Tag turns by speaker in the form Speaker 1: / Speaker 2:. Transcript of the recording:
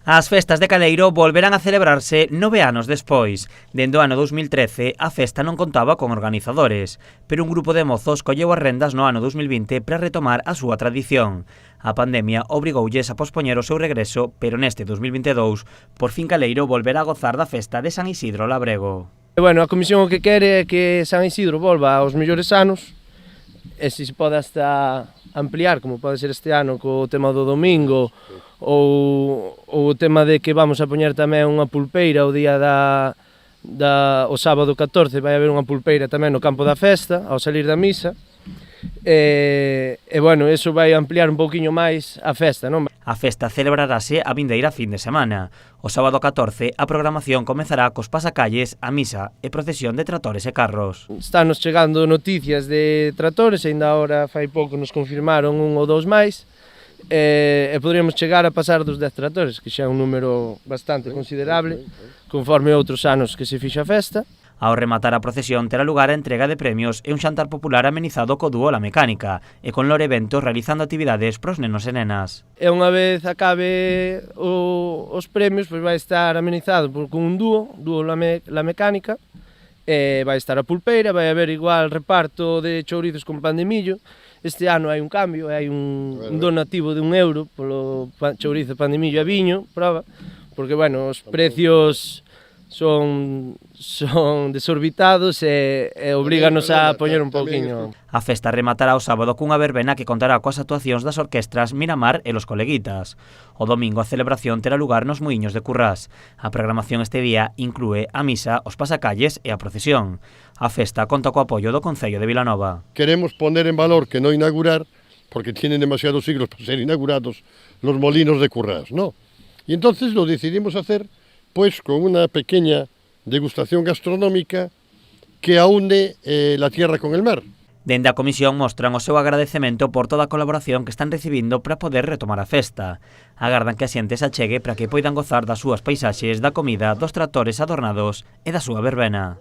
Speaker 1: As festas de Caleiro volverán a celebrarse 9 anos despois. Dende o ano 2013, a festa non contaba con organizadores, pero un grupo de mozos colleu as rendas no ano 2020 para retomar a súa tradición. A pandemia obrigoulles a pospoñer o seu regreso, pero neste 2022, por fin Caleiro volverá a gozar da festa de San Isidro Labrego.
Speaker 2: Bueno, a Comisión o que quere é que San Isidro volva aos mellores anos, e se pode hasta ampliar, como pode ser este ano, co tema do domingo, ou o tema de que vamos a poñer tamén unha pulpeira o día o sábado 14 vai haber unha pulpeira tamén no campo da festa, ao salir da misa, e bueno, eso vai ampliar un pouquiño máis a festa, non?
Speaker 1: A festa celebrarase a vindeira fin de semana. O sábado 14 a programación comezará cos pasacalles, a misa e procesión de tratores e carros.
Speaker 2: Estános chegando noticias de tratores, aínda agora fai pouco nos confirmaron un ou dous máis, e poderíamos chegar a pasar dos 10 tratores, que xa é un número bastante considerable, conforme outros anos que se fixa a festa.
Speaker 1: Ao rematar a procesión terá lugar a entrega de premios e un xantar popular amenizado co dúo La Mecánica e con Lore Eventos realizando actividades pros nenos e nenas.
Speaker 2: E unha vez acabe os premios, pois vai estar amenizado con un dúo La Mecánica, e vai estar a pulpeira, vai haber igual reparto de chourizos con pan de millo. Este ano hai un cambio, hai un donativo de €1 polo chourizo, pan de millo e viño, proba, porque, bueno, os precios son desorbitados e obriganos a poñer un pouquiño.
Speaker 1: A festa rematará o sábado cunha verbena que contará coas actuacións das orquestras Miramar e Los Coleguitas. O domingo a celebración terá lugar nos Muiños de Currás. A programación este día inclúe a misa, os pasacalles e a procesión. A festa conta co apoio do Concello de Vilanova.
Speaker 3: Queremos poner en valor que no inaugurar, porque tienen demasiados siglos para ser inaugurados, los molinos de Currás, ¿no? Y entonces lo decidimos hacer pues con una pequeña degustación gastronómica que aúne la tierra con el mar.
Speaker 1: Dende a comisión mostran o seu agradecemento por toda a colaboración que están recibindo para poder retomar a festa. Agardan que a xente se achegue para que poidan gozar das súas paisaxes, da comida, dos tratores adornados e da súa verbena.